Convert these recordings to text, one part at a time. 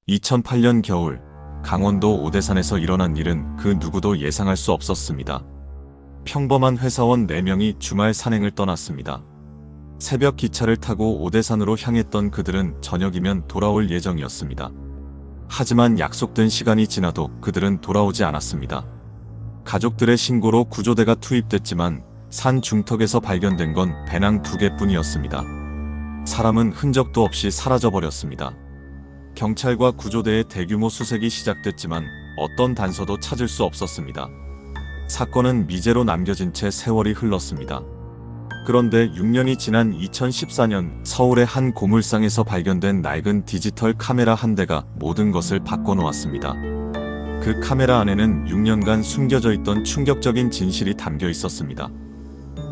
2008년 겨울, 강원도 오대산에서 일어난 일은 그 누구도 예상할 수 없었습니다. 평범한 회사원 4명이 주말 산행을 떠났습니다. 새벽 기차를 타고 오대산으로 향했던 그들은 저녁이면 돌아올 예정이었습니다. 하지만 약속된 시간이 지나도 그들은 돌아오지 않았습니다. 가족들의 신고로 구조대가 투입됐지만 산 중턱에서 발견된 건 배낭 2개뿐이었습니다. 사람은 흔적도 없이 사라져버렸습니다. 경찰과 구조대의 대규모 수색이 시작됐지만 어떤 단서도 찾을 수 없었습니다. 사건은 미제로 남겨진 채 세월이 흘렀습니다. 그런데 6년이 지난 2014년 서울의 한 고물상에서 발견된 낡은 디지털 카메라 한 대가 모든 것을 바꿔놓았습니다. 그 카메라 안에는 6년간 숨겨져 있던 충격적인 진실이 담겨 있었습니다.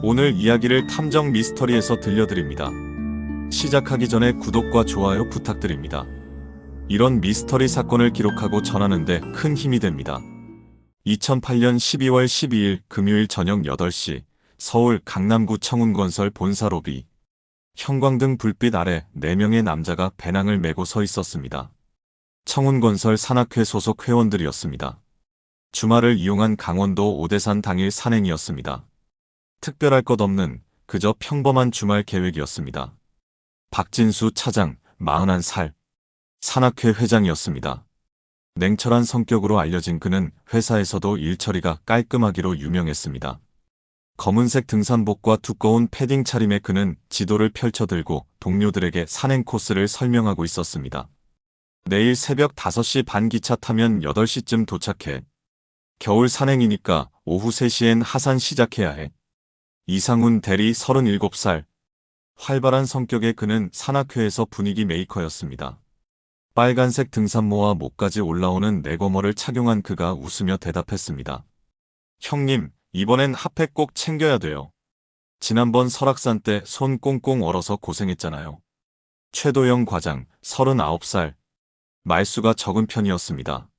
오늘 이야기를 탐정 미스터리에서 들려드립니다. 시작하기 전에 구독과 좋아요 부탁드립니다. 이런 미스터리 사건을 기록하고 전하는데 큰 힘이 됩니다. 2008년 12월 12일 금요일 저녁 8시 서울 강남구 청운건설 본사 로비. 형광등 불빛 아래 4명의 남자가 배낭을 메고 서 있었습니다. 청운건설 산악회 소속 회원들이었습니다. 주말을 이용한 강원도 오대산 당일 산행이었습니다. 특별할 것 없는 그저 평범한 주말 계획이었습니다. 박진수 차장, 41살. 산악회 회장이었습니다. 냉철한 성격으로 알려진 그는 회사에서도 일처리가 깔끔하기로 유명했습니다. 검은색 등산복과 두꺼운 패딩 차림의 그는 지도를 펼쳐들고 동료들에게 산행 코스를 설명하고 있었습니다. 내일 새벽 5시 반 기차 타면 8시쯤 도착해. 겨울 산행이니까 오후 3시엔 하산 시작해야 해. 이상훈 대리 37살. 활발한 성격의 그는 산악회에서 분위기 메이커였습니다. 빨간색 등산모와 목까지 올라오는 내거머를 착용한 그가 웃으며 대답했습니다. 형님, 이번엔 핫팩 꼭 챙겨야 돼요. 지난번 설악산 때 손 꽁꽁 얼어서 고생했잖아요. 최도영 과장, 39살. 말수가 적은 편이었습니다.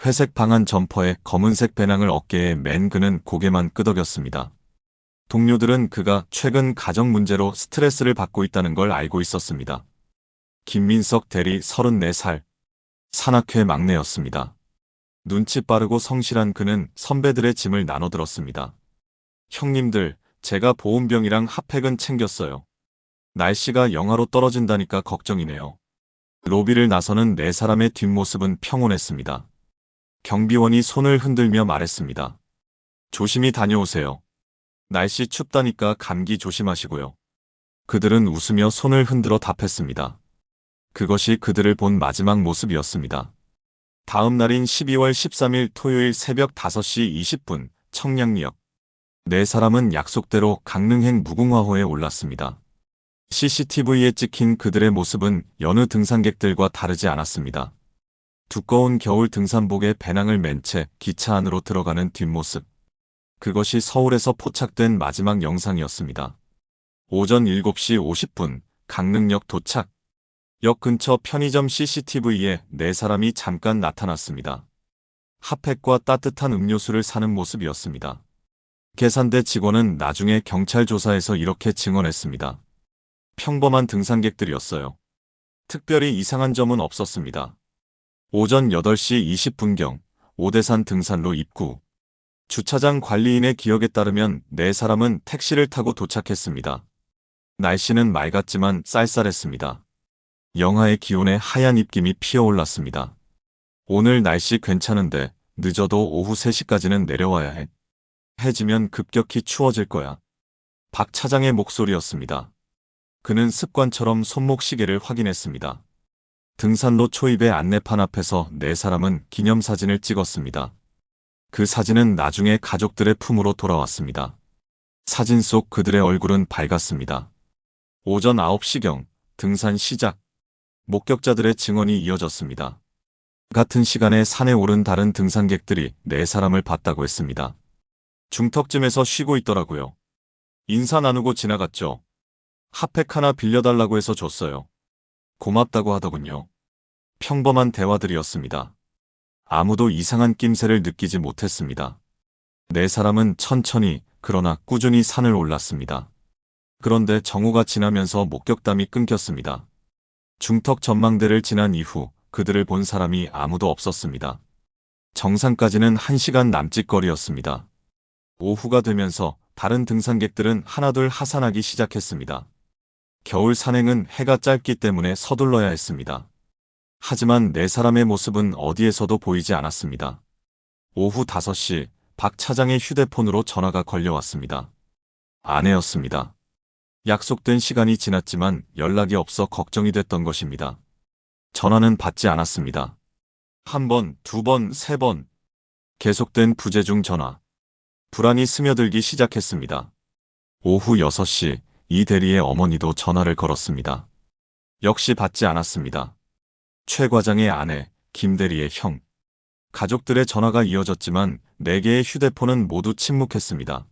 회색 방한 점퍼에 검은색 배낭을 어깨에 맨 그는 고개만 끄덕였습니다. 동료들은 그가 최근 가정 문제로 스트레스를 받고 있다는 걸 알고 있었습니다. 김민석 대리 34살. 산악회 막내였습니다. 눈치 빠르고 성실한 그는 선배들의 짐을 나눠들었습니다. 형님들, 제가 보온병이랑 핫팩은 챙겼어요. 날씨가 영하로 떨어진다니까 걱정이네요. 로비를 나서는 4사람의 뒷모습은 평온했습니다. 경비원이 손을 흔들며 말했습니다. 조심히 다녀오세요. 날씨 춥다니까 감기 조심하시고요. 그들은 웃으며 손을 흔들어 답했습니다. 그것이 그들을 본 마지막 모습이었습니다. 다음 날인 12월 13일 토요일 새벽 5시 20분 청량리역. 4사람은 약속대로 강릉행 무궁화호에 올랐습니다. CCTV에 찍힌 그들의 모습은 여느 등산객들과 다르지 않았습니다. 두꺼운 겨울 등산복에 배낭을 맨 채 기차 안으로 들어가는 뒷모습. 그것이 서울에서 포착된 마지막 영상이었습니다. 오전 7시 50분 강릉역 도착. 역 근처 편의점 CCTV에 4사람이 잠깐 나타났습니다. 핫팩과 따뜻한 음료수를 사는 모습이었습니다. 계산대 직원은 나중에 경찰 조사에서 이렇게 증언했습니다. 평범한 등산객들이었어요. 특별히 이상한 점은 없었습니다. 오전 8시 20분경 오대산 등산로 입구. 주차장 관리인의 기억에 따르면 4사람은 택시를 타고 도착했습니다. 날씨는 맑았지만 쌀쌀했습니다. 영하의 기온에 하얀 입김이 피어올랐습니다. 오늘 날씨 괜찮은데 늦어도 오후 3시까지는 내려와야 해. 해지면 급격히 추워질 거야. 박 차장의 목소리였습니다. 그는 습관처럼 손목 시계를 확인했습니다. 등산로 초입의 안내판 앞에서 4사람은 기념사진을 찍었습니다. 그 사진은 나중에 가족들의 품으로 돌아왔습니다. 사진 속 그들의 얼굴은 밝았습니다. 오전 9시경 등산 시작. 목격자들의 증언이 이어졌습니다. 같은 시간에 산에 오른 다른 등산객들이 4사람을 봤다고 했습니다. 중턱쯤에서 쉬고 있더라고요. 인사 나누고 지나갔죠. 핫팩 하나 빌려달라고 해서 줬어요. 고맙다고 하더군요. 평범한 대화들이었습니다. 아무도 이상한 낌새를 느끼지 못했습니다. 4사람은 천천히 그러나 꾸준히 산을 올랐습니다. 그런데 정오가 지나면서 목격담이 끊겼습니다. 중턱 전망대를 지난 이후 그들을 본 사람이 아무도 없었습니다. 정상까지는 1시간 남짓 거리였습니다. 오후가 되면서 다른 등산객들은 하나둘 하산하기 시작했습니다. 겨울 산행은 해가 짧기 때문에 서둘러야 했습니다. 하지만 네 사람의 모습은 어디에서도 보이지 않았습니다. 오후 5시 박 차장의 휴대폰으로 전화가 걸려왔습니다. 아내였습니다. 약속된 시간이 지났지만 연락이 없어 걱정이 됐던 것입니다. 전화는 받지 않았습니다. 1번, 2번, 3번. 계속된 부재중 전화. 불안이 스며들기 시작했습니다. 오후 6시 이 대리의 어머니도 전화를 걸었습니다. 역시 받지 않았습니다. 최 과장의 아내, 김 대리의 형. 가족들의 전화가 이어졌지만 4개의 휴대폰은 모두 침묵했습니다.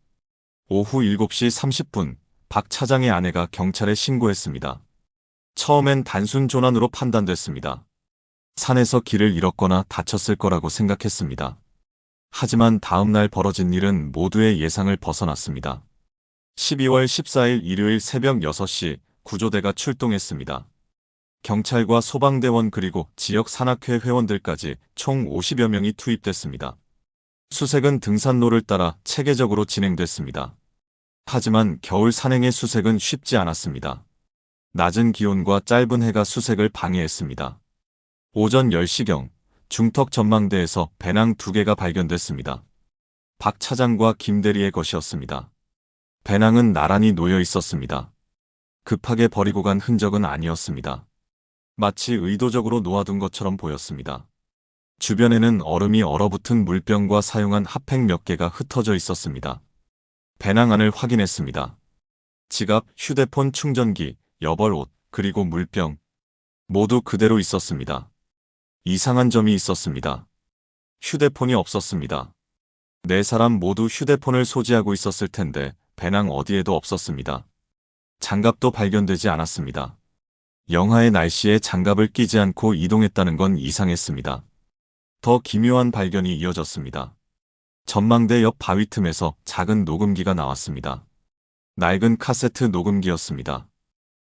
오후 7시 30분 박 차장의 아내가 경찰에 신고했습니다. 처음엔 단순 조난으로 판단됐습니다. 산에서 길을 잃었거나 다쳤을 거라고 생각했습니다. 하지만 다음 날 벌어진 일은 모두의 예상을 벗어났습니다. 12월 14일 일요일 새벽 6시 구조대가 출동했습니다. 경찰과 소방대원 그리고 지역 산악회 회원들까지 총 50여 명이 투입됐습니다. 수색은 등산로를 따라 체계적으로 진행됐습니다. 하지만 겨울 산행의 수색은 쉽지 않았습니다. 낮은 기온과 짧은 해가 수색을 방해했습니다. 오전 10시경 중턱 전망대에서 배낭 2개가 발견됐습니다. 박 차장과 김 대리의 것이었습니다. 배낭은 나란히 놓여 있었습니다. 급하게 버리고 간 흔적은 아니었습니다. 마치 의도적으로 놓아둔 것처럼 보였습니다. 주변에는 얼음이 얼어붙은 물병과 사용한 핫팩 몇 개가 흩어져 있었습니다. 배낭 안을 확인했습니다. 지갑, 휴대폰 충전기, 여벌옷, 그리고 물병. 모두 그대로 있었습니다. 이상한 점이 있었습니다. 휴대폰이 없었습니다. 네 사람 모두 휴대폰을 소지하고 있었을 텐데 배낭 어디에도 없었습니다. 장갑도 발견되지 않았습니다. 영하의 날씨에 장갑을 끼지 않고 이동했다는 건 이상했습니다. 더 기묘한 발견이 이어졌습니다. 전망대 옆 바위 틈에서 작은 녹음기가 나왔습니다. 낡은 카세트 녹음기였습니다.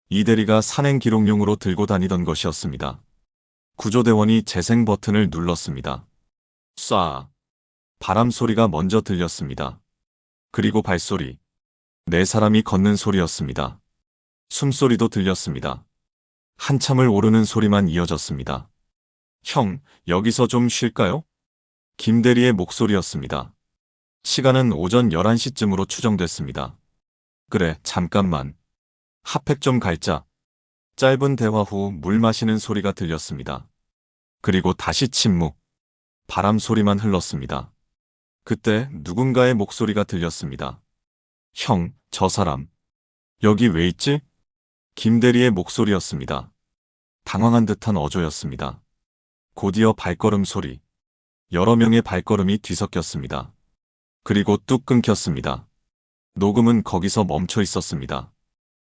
이 대리가 산행 기록용으로 들고 다니던 것이었습니다. 구조대원이 재생 버튼을 눌렀습니다. 쏴! 바람 소리가 먼저 들렸습니다. 그리고 발소리. 네 사람이 걷는 소리였습니다. 숨소리도 들렸습니다. 한참을 오르는 소리만 이어졌습니다. 형, 여기서 좀 쉴까요? 김 대리의 목소리였습니다. 시간은 오전 11시쯤으로 추정됐습니다. 그래, 잠깐만. 핫팩 좀 갈자. 짧은 대화 후 물 마시는 소리가 들렸습니다. 그리고 다시 침묵. 바람 소리만 흘렀습니다. 그때 누군가의 목소리가 들렸습니다. 형, 저 사람. 여기 왜 있지? 김 대리의 목소리였습니다. 당황한 듯한 어조였습니다. 곧이어 발걸음 소리. 여러 명의 발걸음이 뒤섞였습니다. 그리고 뚝 끊겼습니다. 녹음은 거기서 멈춰 있었습니다.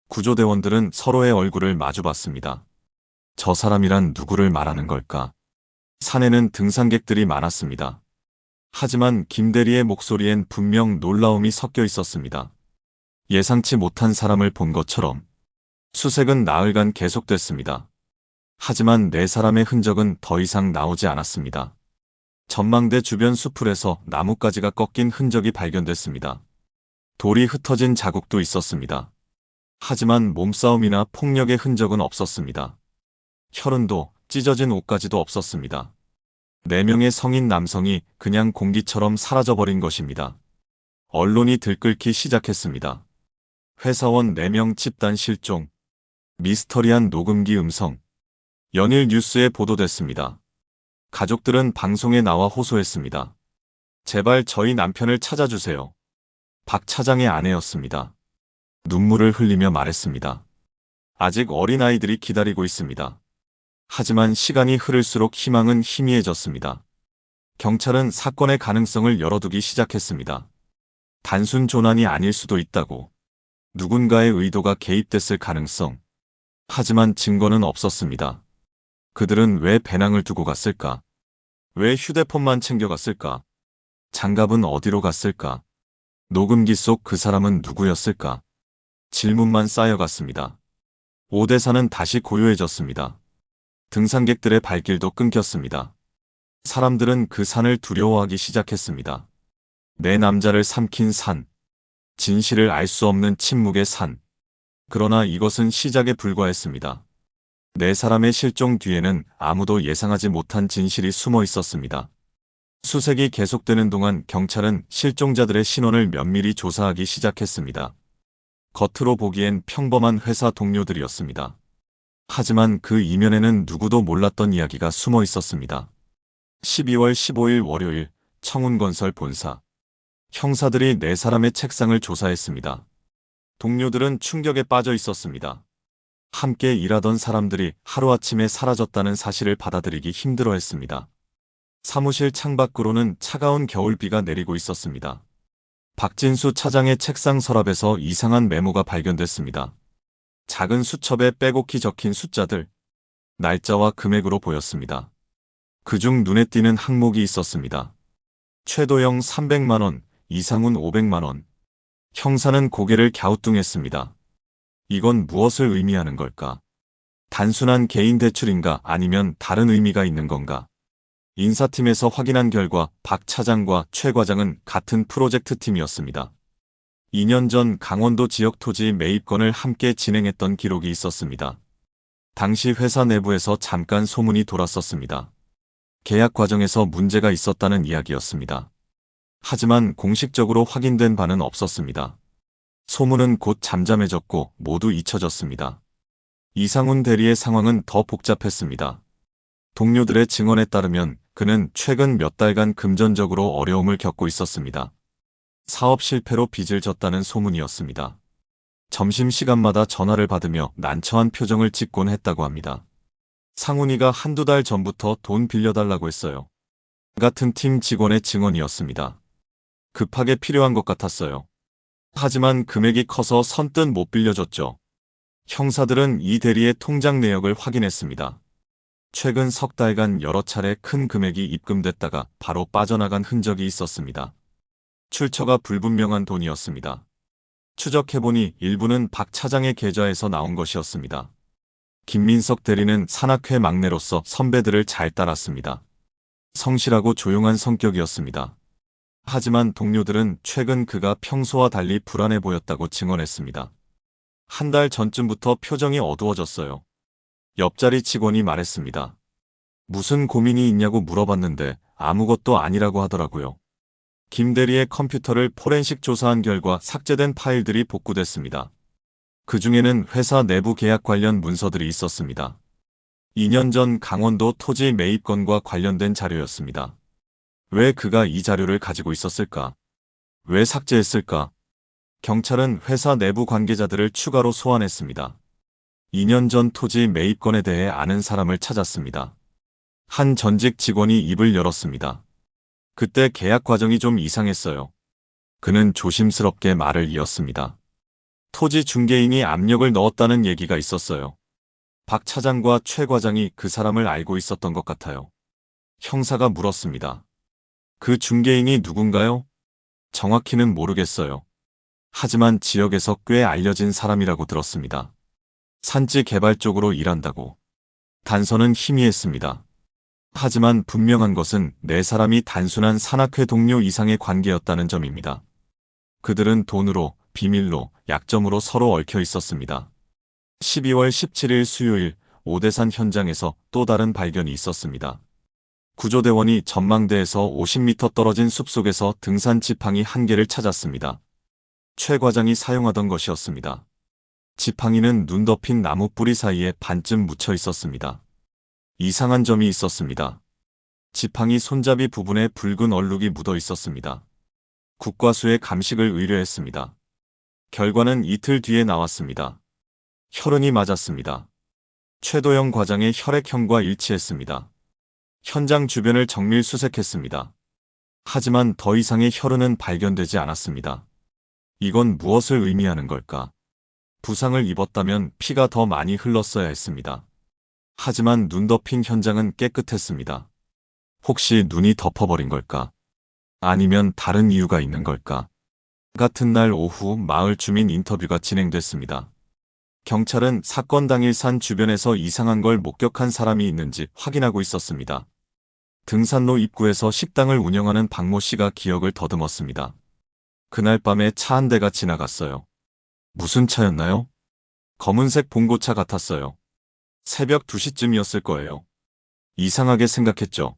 구조대원들은 서로의 얼굴을 마주봤습니다. 저 사람이란 누구를 말하는 걸까? 산에는 등산객들이 많았습니다. 하지만 김 대리의 목소리엔 분명 놀라움이 섞여 있었습니다. 예상치 못한 사람을 본 것처럼. 수색은 나흘간 계속됐습니다. 하지만 네 사람의 흔적은 더 이상 나오지 않았습니다. 전망대 주변 수풀에서 나뭇가지가 꺾인 흔적이 발견됐습니다. 돌이 흩어진 자국도 있었습니다. 하지만 몸싸움이나 폭력의 흔적은 없었습니다. 혈흔도 찢어진 옷가지도 없었습니다. 4명의 성인 남성이 그냥 공기처럼 사라져버린 것입니다. 언론이 들끓기 시작했습니다. 회사원 4명 집단 실종. 미스터리한 녹음기 음성. 연일 뉴스에 보도됐습니다. 가족들은 방송에 나와 호소했습니다. 제발 저희 남편을 찾아주세요. 박 차장의 아내였습니다. 눈물을 흘리며 말했습니다. 아직 어린아이들이 기다리고 있습니다. 하지만 시간이 흐를수록 희망은 희미해졌습니다. 경찰은 사건의 가능성을 열어두기 시작했습니다. 단순 조난이 아닐 수도 있다고. 누군가의 의도가 개입됐을 가능성. 하지만 증거는 없었습니다. 그들은 왜 배낭을 두고 갔을까? 왜 휴대폰만 챙겨갔을까? 장갑은 어디로 갔을까? 녹음기 속 그 사람은 누구였을까? 질문만 쌓여갔습니다. 오대산은 다시 고요해졌습니다. 등산객들의 발길도 끊겼습니다. 사람들은 그 산을 두려워하기 시작했습니다. 내 남자를 삼킨 산. 진실을 알 수 없는 침묵의 산. 그러나 이것은 시작에 불과했습니다. 네 사람의 실종 뒤에는 아무도 예상하지 못한 진실이 숨어 있었습니다. 수색이 계속되는 동안 경찰은 실종자들의 신원을 면밀히 조사하기 시작했습니다. 겉으로 보기엔 평범한 회사 동료들이었습니다. 하지만 그 이면에는 누구도 몰랐던 이야기가 숨어 있었습니다. 12월 15일 월요일 청운건설 본사. 형사들이 네 사람의 책상을 조사했습니다. 동료들은 충격에 빠져 있었습니다. 함께 일하던 사람들이 하루아침에 사라졌다는 사실을 받아들이기 힘들어했습니다. 사무실 창밖으로는 차가운 겨울비가 내리고 있었습니다. 박진수 차장의 책상 서랍에서 이상한 메모가 발견됐습니다. 작은 수첩에 빼곡히 적힌 숫자들, 날짜와 금액으로 보였습니다. 그중 눈에 띄는 항목이 있었습니다. 최도영 300만 원, 이상훈 500만 원. 형사는 고개를 갸우뚱했습니다. 이건 무엇을 의미하는 걸까? 단순한 개인 대출인가 아니면 다른 의미가 있는 건가? 인사팀에서 확인한 결과 박 차장과 최 과장은 같은 프로젝트 팀이었습니다. 2년 전 강원도 지역 토지 매입건을 함께 진행했던 기록이 있었습니다. 당시 회사 내부에서 잠깐 소문이 돌았었습니다. 계약 과정에서 문제가 있었다는 이야기였습니다. 하지만 공식적으로 확인된 바는 없었습니다. 소문은 곧 잠잠해졌고 모두 잊혀졌습니다. 이상훈 대리의 상황은 더 복잡했습니다. 동료들의 증언에 따르면 그는 최근 몇 달간 금전적으로 어려움을 겪고 있었습니다. 사업 실패로 빚을 졌다는 소문이었습니다. 점심시간마다 전화를 받으며 난처한 표정을 짓곤 했다고 합니다. 상훈이가 한두 달 전부터 돈 빌려달라고 했어요. 같은 팀 직원의 증언이었습니다. 급하게 필요한 것 같았어요. 하지만 금액이 커서 선뜻 못 빌려줬죠. 형사들은 이 대리의 통장 내역을 확인했습니다. 최근 석 달간 여러 차례 큰 금액이 입금됐다가 바로 빠져나간 흔적이 있었습니다. 출처가 불분명한 돈이었습니다. 추적해보니 일부는 박 차장의 계좌에서 나온 것이었습니다. 김민석 대리는 산악회 막내로서 선배들을 잘 따랐습니다. 성실하고 조용한 성격이었습니다. 하지만 동료들은 최근 그가 평소와 달리 불안해 보였다고 증언했습니다. 한 달 전쯤부터 표정이 어두워졌어요. 옆자리 직원이 말했습니다. 무슨 고민이 있냐고 물어봤는데 아무것도 아니라고 하더라고요. 김 대리의 컴퓨터를 포렌식 조사한 결과 삭제된 파일들이 복구됐습니다. 그 중에는 회사 내부 계약 관련 문서들이 있었습니다. 2년 전 강원도 토지 매입건과 관련된 자료였습니다. 왜 그가 이 자료를 가지고 있었을까? 왜 삭제했을까? 경찰은 회사 내부 관계자들을 추가로 소환했습니다. 2년 전 토지 매입건에 대해 아는 사람을 찾았습니다. 한 전직 직원이 입을 열었습니다. 그때 계약 과정이 좀 이상했어요. 그는 조심스럽게 말을 이었습니다. 토지 중개인이 압력을 넣었다는 얘기가 있었어요. 박 차장과 최 과장이 그 사람을 알고 있었던 것 같아요. 형사가 물었습니다. 그 중개인이 누군가요? 정확히는 모르겠어요. 하지만 지역에서 꽤 알려진 사람이라고 들었습니다. 산지 개발 쪽으로 일한다고. 단서는 희미했습니다. 하지만 분명한 것은 네 사람이 단순한 산악회 동료 이상의 관계였다는 점입니다. 그들은 돈으로, 비밀로, 약점으로 서로 얽혀 있었습니다. 12월 17일 수요일 오대산 현장에서 또 다른 발견이 있었습니다. 구조대원이 전망대에서 50m 떨어진 숲속에서 등산 지팡이 한 개를 찾았습니다. 최 과장이 사용하던 것이었습니다. 지팡이는 눈 덮인 나무 뿌리 사이에 반쯤 묻혀 있었습니다. 이상한 점이 있었습니다. 지팡이 손잡이 부분에 붉은 얼룩이 묻어 있었습니다. 국과수에 감식을 의뢰했습니다. 결과는 이틀 뒤에 나왔습니다. 혈흔이 맞았습니다. 최도영 과장의 혈액형과 일치했습니다. 현장 주변을 정밀 수색했습니다. 하지만 더 이상의 혈흔은 발견되지 않았습니다. 이건 무엇을 의미하는 걸까? 부상을 입었다면 피가 더 많이 흘렀어야 했습니다. 하지만 눈 덮인 현장은 깨끗했습니다. 혹시 눈이 덮어버린 걸까? 아니면 다른 이유가 있는 걸까? 같은 날 오후 마을 주민 인터뷰가 진행됐습니다. 경찰은 사건 당일 산 주변에서 이상한 걸 목격한 사람이 있는지 확인하고 있었습니다. 등산로 입구에서 식당을 운영하는 박모 씨가 기억을 더듬었습니다. 그날 밤에 차 한 대가 지나갔어요. 무슨 차였나요? 검은색 봉고차 같았어요. 새벽 2시쯤이었을 거예요. 이상하게 생각했죠.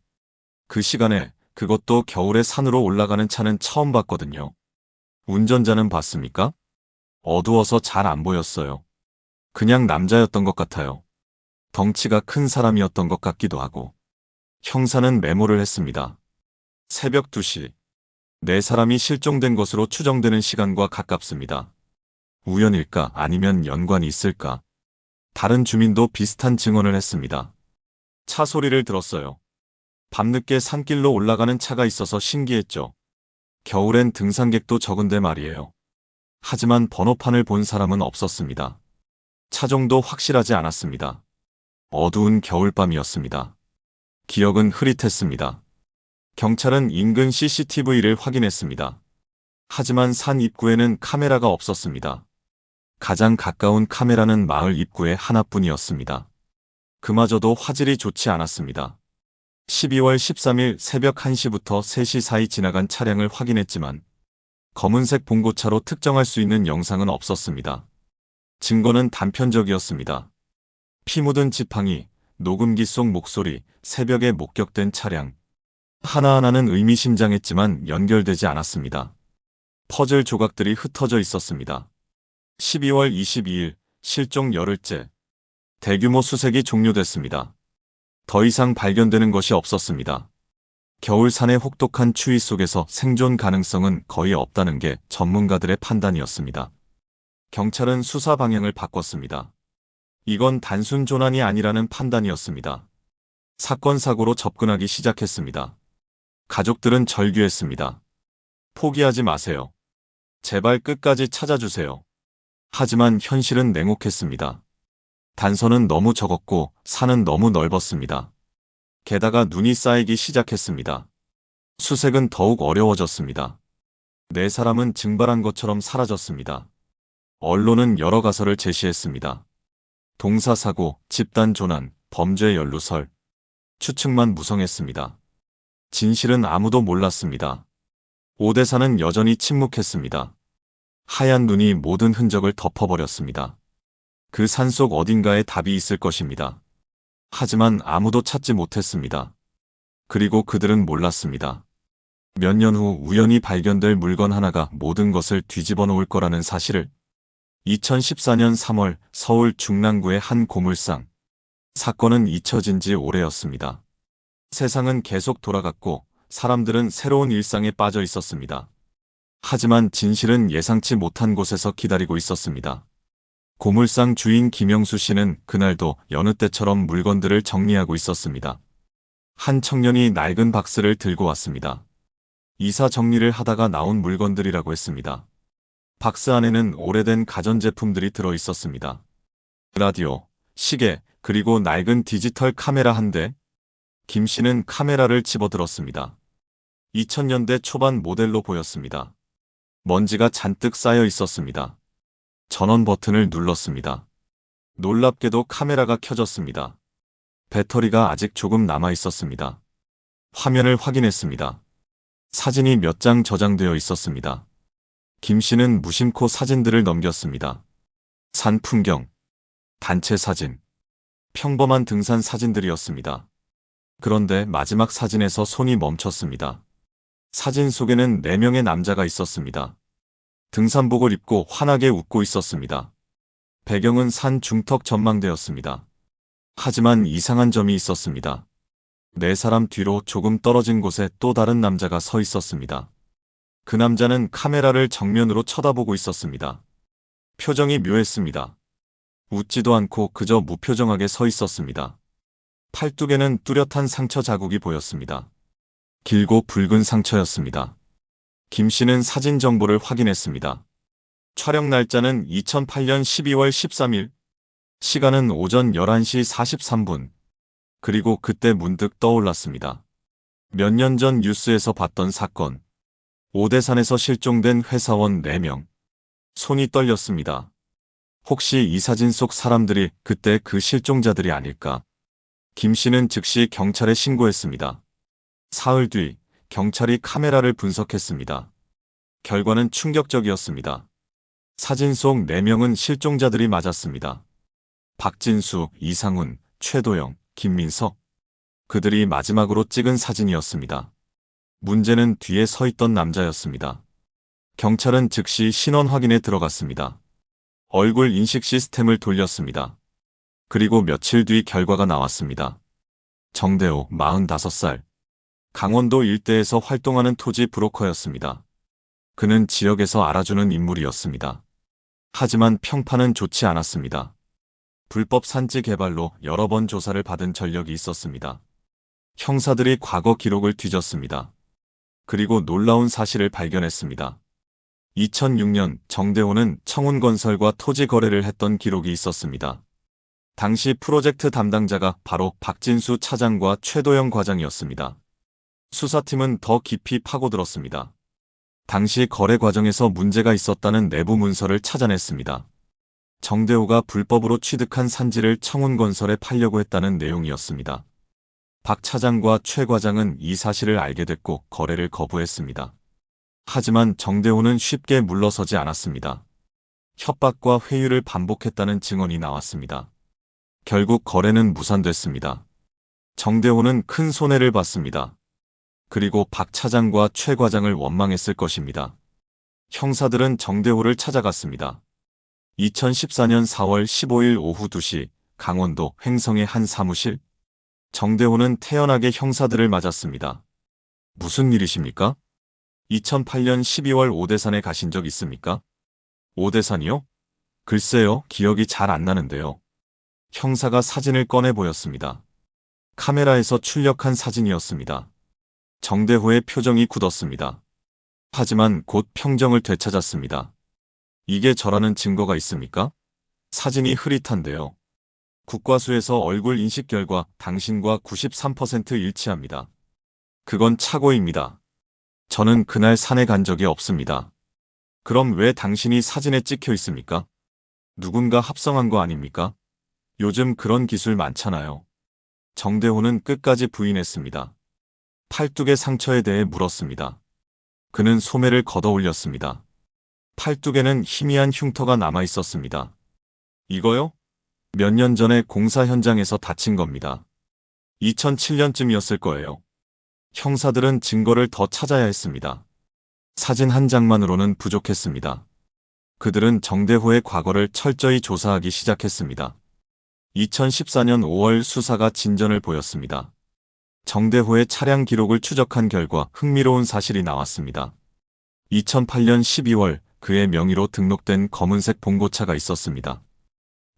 그 시간에, 그것도 겨울에 산으로 올라가는 차는 처음 봤거든요. 운전자는 봤습니까? 어두워서 잘 안 보였어요. 그냥 남자였던 것 같아요. 덩치가 큰 사람이었던 것 같기도 하고. 형사는 메모를 했습니다. 새벽 2시. 네 사람이 실종된 것으로 추정되는 시간과 가깝습니다. 우연일까 아니면 연관이 있을까? 다른 주민도 비슷한 증언을 했습니다. 차 소리를 들었어요. 밤늦게 산길로 올라가는 차가 있어서 신기했죠. 겨울엔 등산객도 적은데 말이에요. 하지만 번호판을 본 사람은 없었습니다. 차종도 확실하지 않았습니다. 어두운 겨울밤이었습니다. 기억은 흐릿했습니다. 경찰은 인근 CCTV를 확인했습니다. 하지만 산 입구에는 카메라가 없었습니다. 가장 가까운 카메라는 마을 입구에 하나뿐이었습니다. 그마저도 화질이 좋지 않았습니다. 12월 13일 새벽 1시부터 3시 사이 지나간 차량을 확인했지만 검은색 봉고차로 특정할 수 있는 영상은 없었습니다. 증거는 단편적이었습니다. 피 묻은 지팡이, 녹음기 속 목소리, 새벽에 목격된 차량. 하나하나는 의미심장했지만 연결되지 않았습니다. 퍼즐 조각들이 흩어져 있었습니다. 12월 22일, 실종 열흘째. 대규모 수색이 종료됐습니다. 더 이상 발견되는 것이 없었습니다. 겨울산의 혹독한 추위 속에서 생존 가능성은 거의 없다는 게 전문가들의 판단이었습니다. 경찰은 수사 방향을 바꿨습니다. 이건 단순 조난이 아니라는 판단이었습니다. 사건 사고로 접근하기 시작했습니다. 가족들은 절규했습니다. 포기하지 마세요. 제발 끝까지 찾아주세요. 하지만 현실은 냉혹했습니다. 단서는 너무 적었고 산은 너무 넓었습니다. 게다가 눈이 쌓이기 시작했습니다. 수색은 더욱 어려워졌습니다. 네 사람은 증발한 것처럼 사라졌습니다. 언론은 여러 가설을 제시했습니다. 동사사고, 집단 조난, 범죄 연루설. 추측만 무성했습니다. 진실은 아무도 몰랐습니다. 오대사는 여전히 침묵했습니다. 하얀 눈이 모든 흔적을 덮어버렸습니다. 그 산속 어딘가에 답이 있을 것입니다. 하지만 아무도 찾지 못했습니다. 그리고 그들은 몰랐습니다. 몇 년 후 우연히 발견될 물건 하나가 모든 것을 뒤집어 놓을 거라는 사실을. 2014년 3월 서울 중랑구의 한 고물상. 사건은 잊혀진 지 오래였습니다. 세상은 계속 돌아갔고 사람들은 새로운 일상에 빠져 있었습니다. 하지만 진실은 예상치 못한 곳에서 기다리고 있었습니다. 고물상 주인 김영수 씨는 그날도 여느 때처럼 물건들을 정리하고 있었습니다. 한 청년이 낡은 박스를 들고 왔습니다. 이사 정리를 하다가 나온 물건들이라고 했습니다. 박스 안에는 오래된 가전제품들이 들어 있었습니다. 라디오, 시계, 그리고 낡은 디지털 카메라 한 대. 김 씨는 카메라를 집어들었습니다. 2000년대 초반 모델로 보였습니다. 먼지가 잔뜩 쌓여 있었습니다. 전원 버튼을 눌렀습니다. 놀랍게도 카메라가 켜졌습니다. 배터리가 아직 조금 남아 있었습니다. 화면을 확인했습니다. 사진이 몇 장 저장되어 있었습니다. 김 씨는 무심코 사진들을 넘겼습니다. 산 풍경, 단체 사진, 평범한 등산 사진들이었습니다. 그런데 마지막 사진에서 손이 멈췄습니다. 사진 속에는 4명의 남자가 있었습니다. 등산복을 입고 환하게 웃고 있었습니다. 배경은 산 중턱 전망대였습니다. 하지만 이상한 점이 있었습니다. 4사람 뒤로 조금 떨어진 곳에 또 다른 남자가 서 있었습니다. 그 남자는 카메라를 정면으로 쳐다보고 있었습니다. 표정이 묘했습니다. 웃지도 않고 그저 무표정하게 서 있었습니다. 팔뚝에는 뚜렷한 상처 자국이 보였습니다. 길고 붉은 상처였습니다. 김 씨는 사진 정보를 확인했습니다. 촬영 날짜는 2008년 12월 13일, 시간은 오전 11시 43분. 그리고 그때 문득 떠올랐습니다. 몇 년 전 뉴스에서 봤던 사건. 오대산에서 실종된 회사원 4명. 손이 떨렸습니다. 혹시 이 사진 속 사람들이 그때 그 실종자들이 아닐까? 김 씨는 즉시 경찰에 신고했습니다. 사흘 뒤 경찰이 카메라를 분석했습니다. 결과는 충격적이었습니다. 사진 속 4명은 실종자들이 맞았습니다. 박진수, 이상훈, 최도영, 김민석. 그들이 마지막으로 찍은 사진이었습니다. 문제는 뒤에 서 있던 남자였습니다. 경찰은 즉시 신원 확인에 들어갔습니다. 얼굴 인식 시스템을 돌렸습니다. 그리고 며칠 뒤 결과가 나왔습니다. 정대호, 45살. 강원도 일대에서 활동하는 토지 브로커였습니다. 그는 지역에서 알아주는 인물이었습니다. 하지만 평판은 좋지 않았습니다. 불법 산지 개발로 여러 번 조사를 받은 전력이 있었습니다. 형사들이 과거 기록을 뒤졌습니다. 그리고 놀라운 사실을 발견했습니다. 2006년 정대호는 청운건설과 토지 거래를 했던 기록이 있었습니다. 당시 프로젝트 담당자가 바로 박진수 차장과 최도영 과장이었습니다. 수사팀은 더 깊이 파고들었습니다. 당시 거래 과정에서 문제가 있었다는 내부 문서를 찾아냈습니다. 정대호가 불법으로 취득한 산지를 청운건설에 팔려고 했다는 내용이었습니다. 박 차장과 최 과장은 이 사실을 알게 됐고 거래를 거부했습니다. 하지만 정대호는 쉽게 물러서지 않았습니다. 협박과 회유를 반복했다는 증언이 나왔습니다. 결국 거래는 무산됐습니다. 정대호는 큰 손해를 봤습니다. 그리고 박 차장과 최 과장을 원망했을 것입니다. 형사들은 정대호를 찾아갔습니다. 2014년 4월 15일 오후 2시 강원도 횡성의 한 사무실. 정대호는 태연하게 형사들을 맞았습니다. 무슨 일이십니까? 2008년 12월 오대산에 가신 적 있습니까? 오대산이요? 글쎄요, 기억이 잘 안 나는데요. 형사가 사진을 꺼내 보였습니다. 카메라에서 출력한 사진이었습니다. 정대호의 표정이 굳었습니다. 하지만 곧 평정을 되찾았습니다. 이게 저라는 증거가 있습니까? 사진이 흐릿한데요. 국과수에서 얼굴 인식 결과 당신과 93% 일치합니다. 그건 착오입니다. 저는 그날 산에 간 적이 없습니다. 그럼 왜 당신이 사진에 찍혀 있습니까? 누군가 합성한 거 아닙니까? 요즘 그런 기술 많잖아요. 정대호는 끝까지 부인했습니다. 팔뚝의 상처에 대해 물었습니다. 그는 소매를 걷어 올렸습니다. 팔뚝에는 희미한 흉터가 남아 있었습니다. 이거요? 몇 년 전에 공사 현장에서 다친 겁니다. 2007년쯤이었을 거예요. 형사들은 증거를 더 찾아야 했습니다. 사진 한 장만으로는 부족했습니다. 그들은 정대호의 과거를 철저히 조사하기 시작했습니다. 2014년 5월 수사가 진전을 보였습니다. 정대호의 차량 기록을 추적한 결과 흥미로운 사실이 나왔습니다. 2008년 12월 그의 명의로 등록된 검은색 봉고차가 있었습니다.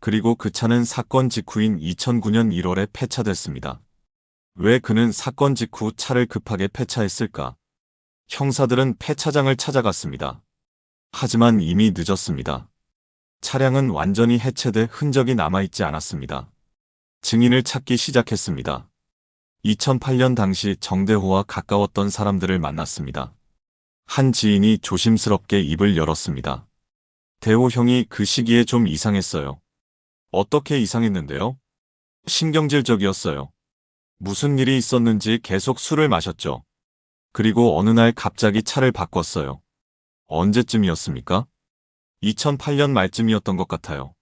그리고 그 차는 사건 직후인 2009년 1월에 폐차됐습니다. 왜 그는 사건 직후 차를 급하게 폐차했을까? 형사들은 폐차장을 찾아갔습니다. 하지만 이미 늦었습니다. 차량은 완전히 해체돼 흔적이 남아있지 않았습니다. 증인을 찾기 시작했습니다. 2008년 당시 정대호와 가까웠던 사람들을 만났습니다. 한 지인이 조심스럽게 입을 열었습니다. 대호 형이 그 시기에 좀 이상했어요. 어떻게 이상했는데요? 신경질적이었어요. 무슨 일이 있었는지 계속 술을 마셨죠. 그리고 어느 날 갑자기 차를 바꿨어요. 언제쯤이었습니까? 2008년 말쯤이었던 것 같아요.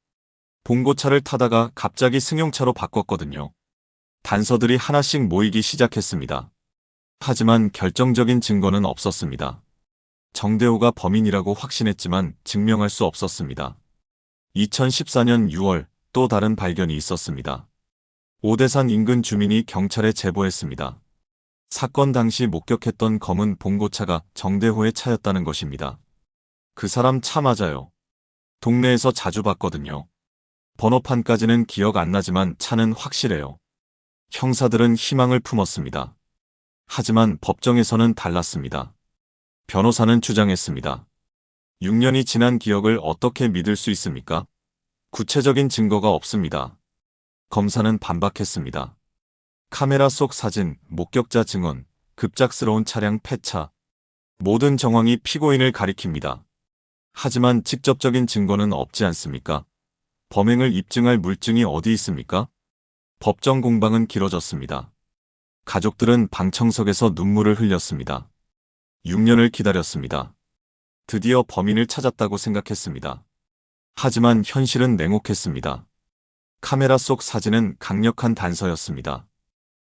봉고차를 타다가 갑자기 승용차로 바꿨거든요. 단서들이 하나씩 모이기 시작했습니다. 하지만 결정적인 증거는 없었습니다. 정대호가 범인이라고 확신했지만 증명할 수 없었습니다. 2014년 6월 또 다른 발견이 있었습니다. 오대산 인근 주민이 경찰에 제보했습니다. 사건 당시 목격했던 검은 봉고차가 정대호의 차였다는 것입니다. 그 사람 차 맞아요. 동네에서 자주 봤거든요. 번호판까지는 기억 안 나지만 차는 확실해요. 형사들은 희망을 품었습니다. 하지만 법정에서는 달랐습니다. 변호사는 주장했습니다. 6년이 지난 기억을 어떻게 믿을 수 있습니까? 구체적인 증거가 없습니다. 검사는 반박했습니다. 카메라 속 사진, 목격자 증언, 급작스러운 차량 폐차, 모든 정황이 피고인을 가리킵니다. 하지만 직접적인 증거는 없지 않습니까? 범행을 입증할 물증이 어디 있습니까? 법정 공방은 길어졌습니다. 가족들은 방청석에서 눈물을 흘렸습니다. 6년을 기다렸습니다. 드디어 범인을 찾았다고 생각했습니다. 하지만 현실은 냉혹했습니다. 카메라 속 사진은 강력한 단서였습니다.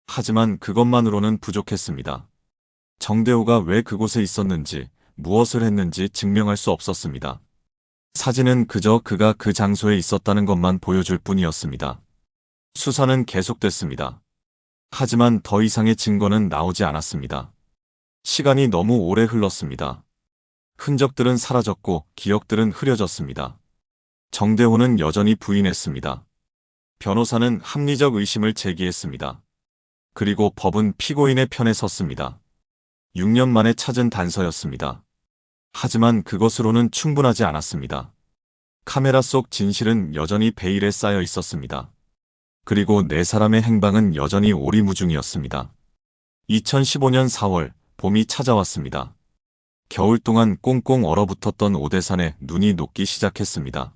하지만 그것만으로는 부족했습니다. 정대호가 왜 그곳에 있었는지, 무엇을 했는지 증명할 수 없었습니다. 사진은 그저 그가 그 장소에 있었다는 것만 보여줄 뿐이었습니다. 수사는 계속됐습니다. 하지만 더 이상의 증거는 나오지 않았습니다. 시간이 너무 오래 흘렀습니다. 흔적들은 사라졌고 기억들은 흐려졌습니다. 정대호는 여전히 부인했습니다. 변호사는 합리적 의심을 제기했습니다. 그리고 법은 피고인의 편에 섰습니다. 6년 만에 찾은 단서였습니다. 하지만 그것으로는 충분하지 않았습니다. 카메라 속 진실은 여전히 베일에 쌓여 있었습니다. 그리고 네 사람의 행방은 여전히 오리무중이었습니다. 2015년 4월, 봄이 찾아왔습니다. 겨울 동안 꽁꽁 얼어붙었던 오대산에 눈이 녹기 시작했습니다.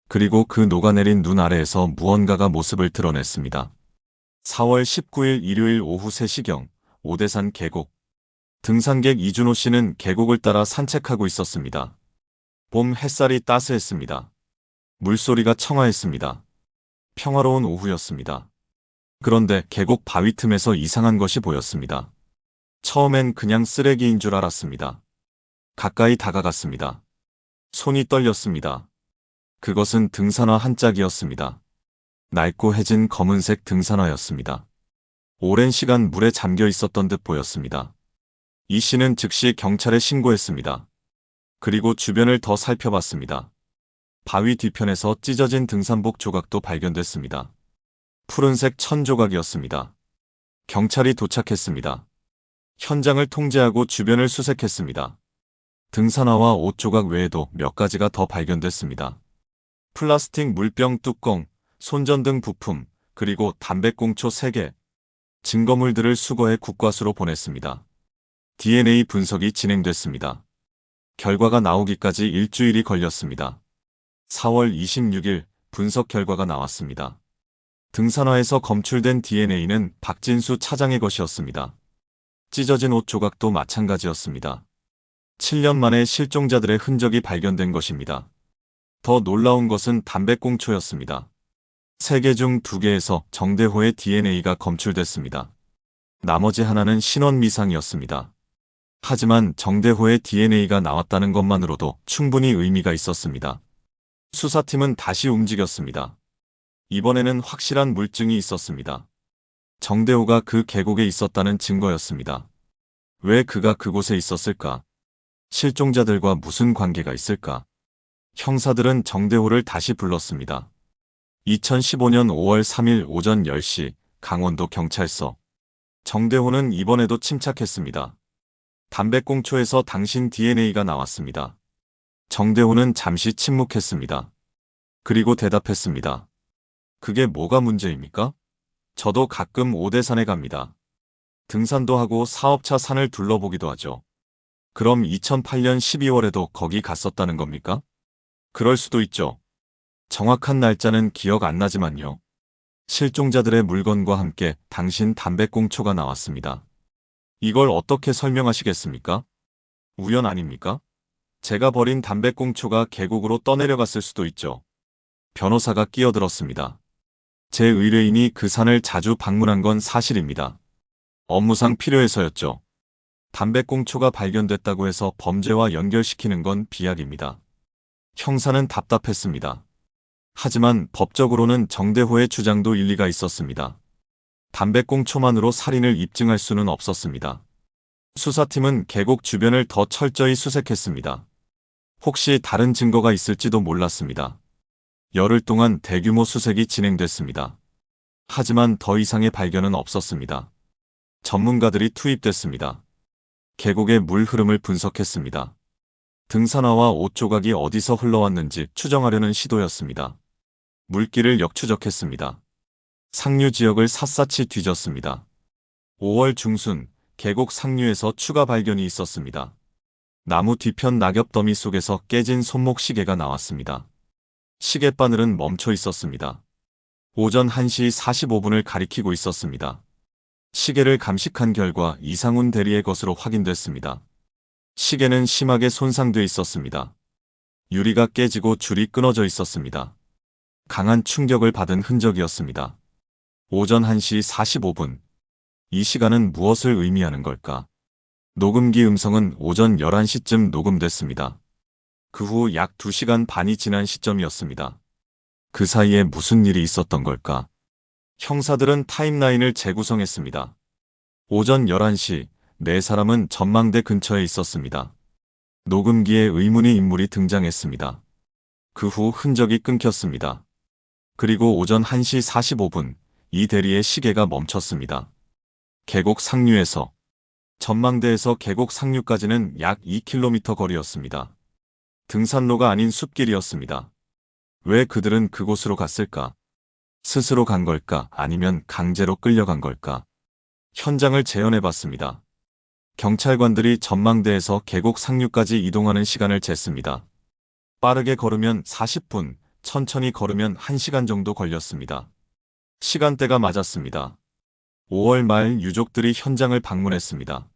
그리고 그 녹아내린 눈 아래에서 무언가가 모습을 드러냈습니다. 4월 19일 일요일 오후 3시경, 오대산 계곡. 등산객 이준호 씨는 계곡을 따라 산책하고 있었습니다. 봄 햇살이 따스했습니다. 물소리가 청아했습니다. 평화로운 오후였습니다. 그런데 계곡 바위 틈에서 이상한 것이 보였습니다. 처음엔 그냥 쓰레기인 줄 알았습니다. 가까이 다가갔습니다. 손이 떨렸습니다. 그것은 등산화 한 짝이었습니다. 낡고 해진 검은색 등산화였습니다. 오랜 시간 물에 잠겨 있었던 듯 보였습니다. 이 씨는 즉시 경찰에 신고했습니다. 그리고 주변을 더 살펴봤습니다. 바위 뒤편에서 찢어진 등산복 조각도 발견됐습니다. 푸른색 천 조각이었습니다. 경찰이 도착했습니다. 현장을 통제하고 주변을 수색했습니다. 등산화와 옷 조각 외에도 몇 가지가 더 발견됐습니다. 플라스틱 물병 뚜껑, 손전등 부품, 그리고 담배꽁초 3개. 증거물들을 수거해 국과수로 보냈습니다. DNA 분석이 진행됐습니다. 결과가 나오기까지 일주일이 걸렸습니다. 4월 26일 분석 결과가 나왔습니다. 등산화에서 검출된 DNA는 박진수 차장의 것이었습니다. 찢어진 옷 조각도 마찬가지였습니다. 7년 만에 실종자들의 흔적이 발견된 것입니다. 더 놀라운 것은 담배꽁초였습니다. 3개 중 2개에서 정대호의 DNA가 검출됐습니다. 나머지 하나는 신원 미상이었습니다. 하지만 정대호의 DNA가 나왔다는 것만으로도 충분히 의미가 있었습니다. 수사팀은 다시 움직였습니다. 이번에는 확실한 물증이 있었습니다. 정대호가 그 계곡에 있었다는 증거였습니다. 왜 그가 그곳에 있었을까? 실종자들과 무슨 관계가 있을까? 형사들은 정대호를 다시 불렀습니다. 2015년 5월 3일 오전 10시 강원도 경찰서. 정대호는 이번에도 침착했습니다. 담배꽁초에서 당신 DNA가 나왔습니다. 정대호는 잠시 침묵했습니다. 그리고 대답했습니다. 그게 뭐가 문제입니까? 저도 가끔 오대산에 갑니다. 등산도 하고 사업차 산을 둘러보기도 하죠. 그럼 2008년 12월에도 거기 갔었다는 겁니까? 그럴 수도 있죠. 정확한 날짜는 기억 안 나지만요. 실종자들의 물건과 함께 당신 담배꽁초가 나왔습니다. 이걸 어떻게 설명하시겠습니까? 우연 아닙니까? 제가 버린 담배꽁초가 계곡으로 떠내려갔을 수도 있죠. 변호사가 끼어들었습니다. 제 의뢰인이 그 산을 자주 방문한 건 사실입니다. 업무상 필요해서였죠. 담배꽁초가 발견됐다고 해서 범죄와 연결시키는 건 비약입니다. 형사는 답답했습니다. 하지만 법적으로는 정대호의 주장도 일리가 있었습니다. 담배꽁초만으로 살인을 입증할 수는 없었습니다. 수사팀은 계곡 주변을 더 철저히 수색했습니다. 혹시 다른 증거가 있을지도 몰랐습니다. 열흘 동안 대규모 수색이 진행됐습니다. 하지만 더 이상의 발견은 없었습니다. 전문가들이 투입됐습니다. 계곡의 물 흐름을 분석했습니다. 등산화와 옷 조각이 어디서 흘러왔는지 추정하려는 시도였습니다. 물길을 역추적했습니다. 상류 지역을 샅샅이 뒤졌습니다. 5월 중순 계곡 상류에서 추가 발견이 있었습니다. 나무 뒤편 낙엽더미 속에서 깨진 손목 시계가 나왔습니다. 시계바늘은 멈춰 있었습니다. 오전 1시 45분을 가리키고 있었습니다. 시계를 감식한 결과 이상훈 대리의 것으로 확인됐습니다. 시계는 심하게 손상돼 있었습니다. 유리가 깨지고 줄이 끊어져 있었습니다. 강한 충격을 받은 흔적이었습니다. 오전 1시 45분. 이 시간은 무엇을 의미하는 걸까? 녹음기 음성은 오전 11시쯤 녹음됐습니다. 그 후 약 2시간 반이 지난 시점이었습니다. 그 사이에 무슨 일이 있었던 걸까? 형사들은 타임라인을 재구성했습니다. 오전 11시, 네 사람은 전망대 근처에 있었습니다. 녹음기에 의문의 인물이 등장했습니다. 그 후 흔적이 끊겼습니다. 그리고 오전 1시 45분, 이 대리의 시계가 멈췄습니다. 계곡 상류에서, 전망대에서 계곡 상류까지는 약 2km 거리였습니다. 등산로가 아닌 숲길이었습니다. 왜 그들은 그곳으로 갔을까? 스스로 간 걸까? 아니면 강제로 끌려간 걸까? 현장을 재현해봤습니다. 경찰관들이 전망대에서 계곡 상류까지 이동하는 시간을 쟀습니다. 빠르게 걸으면 40분, 천천히 걸으면 1시간 정도 걸렸습니다. 시간대가 맞았습니다. 5월 말 유족들이 현장을 방문했습니다.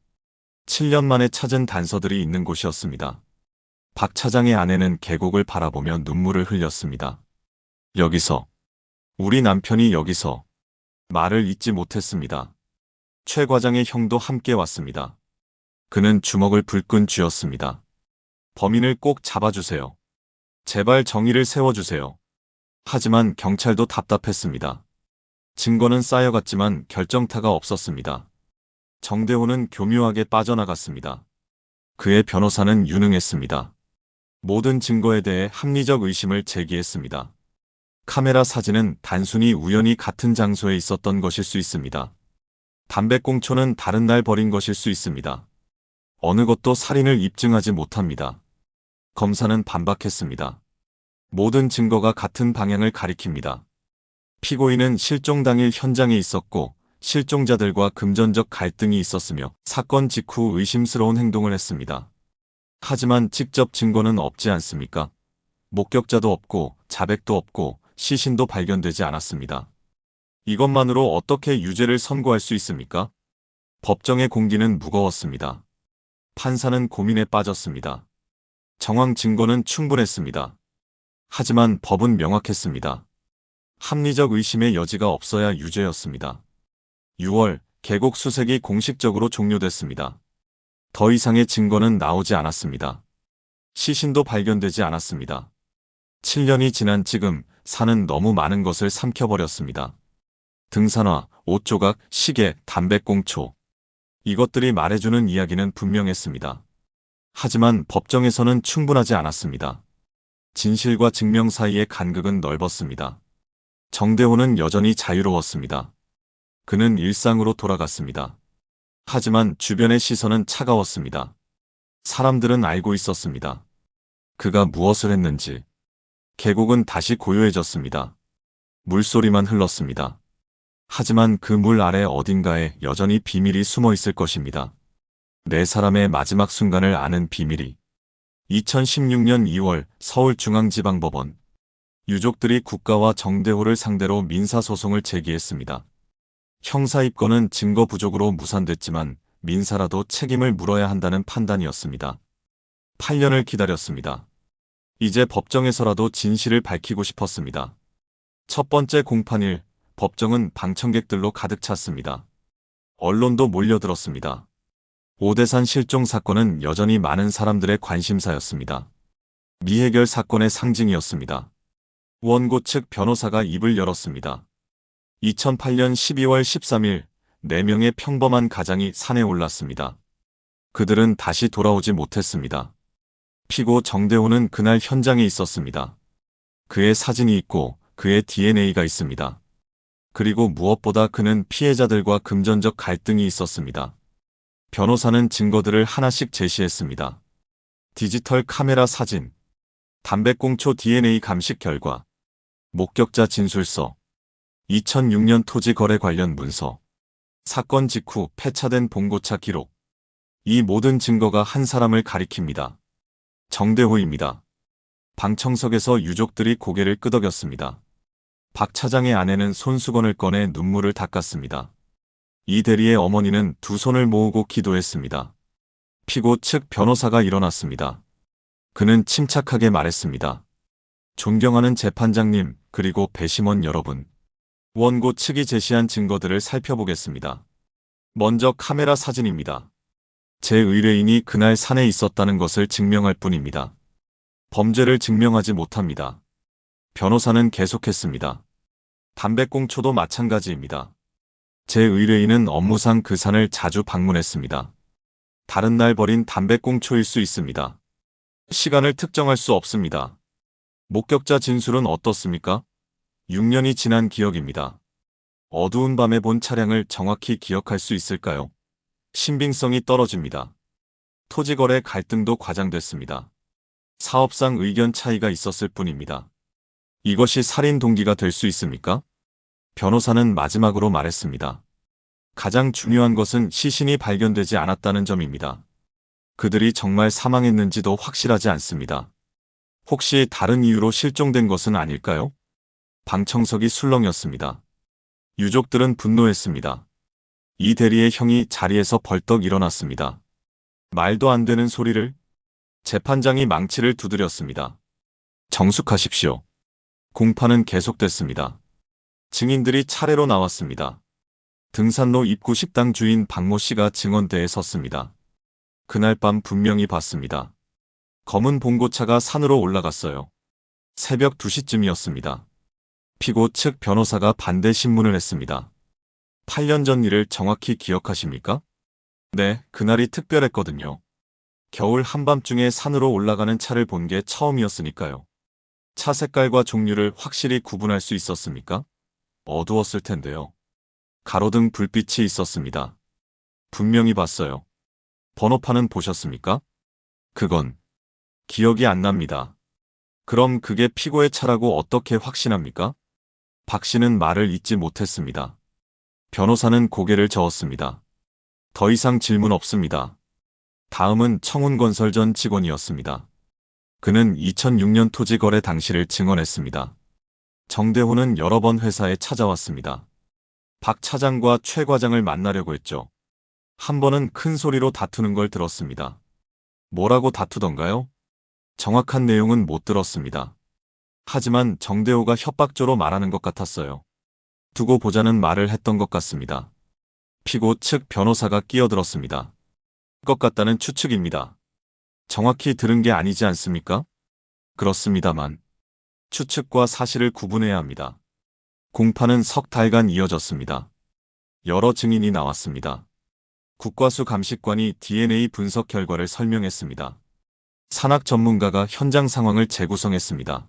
7년 만에 찾은 단서들이 있는 곳이었습니다. 박 차장의 아내는 계곡을 바라보며 눈물을 흘렸습니다. 여기서, 우리 남편이 여기서, 말을 잇지 못했습니다. 최 과장의 형도 함께 왔습니다. 그는 주먹을 불끈 쥐었습니다. 범인을 꼭 잡아주세요. 제발 정의를 세워주세요. 하지만 경찰도 답답했습니다. 증거는 쌓여갔지만 결정타가 없었습니다. 정대호는 교묘하게 빠져나갔습니다. 그의 변호사는 유능했습니다. 모든 증거에 대해 합리적 의심을 제기했습니다. 카메라 사진은 단순히 우연히 같은 장소에 있었던 것일 수 있습니다. 담배꽁초는 다른 날 버린 것일 수 있습니다. 어느 것도 살인을 입증하지 못합니다. 검사는 반박했습니다. 모든 증거가 같은 방향을 가리킵니다. 피고인은 실종 당일 현장에 있었고 실종자들과 금전적 갈등이 있었으며 사건 직후 의심스러운 행동을 했습니다. 하지만 직접 증거는 없지 않습니까? 목격자도 없고 자백도 없고 시신도 발견되지 않았습니다. 이것만으로 어떻게 유죄를 선고할 수 있습니까? 법정의 공기는 무거웠습니다. 판사는 고민에 빠졌습니다. 정황 증거는 충분했습니다. 하지만 법은 명확했습니다. 합리적 의심의 여지가 없어야 유죄였습니다. 6월, 계곡 수색이 공식적으로 종료됐습니다. 더 이상의 증거는 나오지 않았습니다. 시신도 발견되지 않았습니다. 7년이 지난 지금 산은 너무 많은 것을 삼켜버렸습니다. 등산화, 옷조각, 시계, 담배꽁초. 이것들이 말해주는 이야기는 분명했습니다. 하지만 법정에서는 충분하지 않았습니다. 진실과 증명 사이의 간극은 넓었습니다. 정대호는 여전히 자유로웠습니다. 그는 일상으로 돌아갔습니다. 하지만 주변의 시선은 차가웠습니다. 사람들은 알고 있었습니다. 그가 무엇을 했는지. 계곡은 다시 고요해졌습니다. 물소리만 흘렀습니다. 하지만 그 물 아래 어딘가에 여전히 비밀이 숨어 있을 것입니다. 네 사람의 마지막 순간을 아는 비밀이. 2016년 2월 서울중앙지방법원. 유족들이 국가와 정대호를 상대로 민사소송을 제기했습니다. 형사 입건은 증거 부족으로 무산됐지만 민사라도 책임을 물어야 한다는 판단이었습니다. 8년을 기다렸습니다. 이제 법정에서라도 진실을 밝히고 싶었습니다. 첫 번째 공판일, 법정은 방청객들로 가득 찼습니다. 언론도 몰려들었습니다. 오대산 실종 사건은 여전히 많은 사람들의 관심사였습니다. 미해결 사건의 상징이었습니다. 원고 측 변호사가 입을 열었습니다. 2008년 12월 13일, 4명의 평범한 가장이 산에 올랐습니다. 그들은 다시 돌아오지 못했습니다. 피고 정대호는 그날 현장에 있었습니다. 그의 사진이 있고 그의 DNA가 있습니다. 그리고 무엇보다 그는 피해자들과 금전적 갈등이 있었습니다. 변호사는 증거들을 하나씩 제시했습니다. 디지털 카메라 사진, 담배꽁초 DNA 감식 결과, 목격자 진술서, 2006년 토지 거래 관련 문서, 사건 직후 폐차된 봉고차 기록. 이 모든 증거가 한 사람을 가리킵니다. 정대호입니다. 방청석에서 유족들이 고개를 끄덕였습니다. 박 차장의 아내는 손수건을 꺼내 눈물을 닦았습니다. 이 대리의 어머니는 두 손을 모으고 기도했습니다. 피고 측 변호사가 일어났습니다. 그는 침착하게 말했습니다. 존경하는 재판장님, 그리고 배심원 여러분. 원고 측이 제시한 증거들을 살펴보겠습니다. 먼저 카메라 사진입니다. 제 의뢰인이 그날 산에 있었다는 것을 증명할 뿐입니다. 범죄를 증명하지 못합니다. 변호사는 계속했습니다. 담배꽁초도 마찬가지입니다. 제 의뢰인은 업무상 그 산을 자주 방문했습니다. 다른 날 버린 담배꽁초일 수 있습니다. 시간을 특정할 수 없습니다. 목격자 진술은 어떻습니까? 6년이 지난 기억입니다. 어두운 밤에 본 차량을 정확히 기억할 수 있을까요? 신빙성이 떨어집니다. 토지거래 갈등도 과장됐습니다. 사업상 의견 차이가 있었을 뿐입니다. 이것이 살인 동기가 될 수 있습니까? 변호사는 마지막으로 말했습니다. 가장 중요한 것은 시신이 발견되지 않았다는 점입니다. 그들이 정말 사망했는지도 확실하지 않습니다. 혹시 다른 이유로 실종된 것은 아닐까요? 방청석이 술렁였습니다. 유족들은 분노했습니다. 이 대리의 형이 자리에서 벌떡 일어났습니다. 말도 안 되는 소리를? 재판장이 망치를 두드렸습니다. 정숙하십시오. 공판은 계속됐습니다. 증인들이 차례로 나왔습니다. 등산로 입구 식당 주인 박모 씨가 증언대에 섰습니다. 그날 밤 분명히 봤습니다. 검은 봉고차가 산으로 올라갔어요. 새벽 2시쯤이었습니다. 피고 측 변호사가 반대 신문을 했습니다. 8년 전 일을 정확히 기억하십니까? 네, 그날이 특별했거든요. 겨울 한밤중에 산으로 올라가는 차를 본 게 처음이었으니까요. 차 색깔과 종류를 확실히 구분할 수 있었습니까? 어두웠을 텐데요. 가로등 불빛이 있었습니다. 분명히 봤어요. 번호판은 보셨습니까? 그건 기억이 안 납니다. 그럼 그게 피고의 차라고 어떻게 확신합니까? 박 씨는 말을 잇지 못했습니다. 변호사는 고개를 저었습니다. 더 이상 질문 없습니다. 다음은 청운건설 전 직원이었습니다. 그는 2006년 토지거래 당시를 증언했습니다. 정대호는 여러 번 회사에 찾아왔습니다. 박 차장과 최 과장을 만나려고 했죠. 한 번은 큰 소리로 다투는 걸 들었습니다. 뭐라고 다투던가요? 정확한 내용은 못 들었습니다. 하지만 정대호가 협박조로 말하는 것 같았어요. 두고 보자는 말을 했던 것 같습니다. 피고 측 변호사가 끼어들었습니다. 것 같다는 추측입니다. 정확히 들은 게 아니지 않습니까? 그렇습니다만 추측과 사실을 구분해야 합니다. 공판은 석 달간 이어졌습니다. 여러 증인이 나왔습니다. 국과수 감식관이 DNA 분석 결과를 설명했습니다. 산학 전문가가 현장 상황을 재구성했습니다.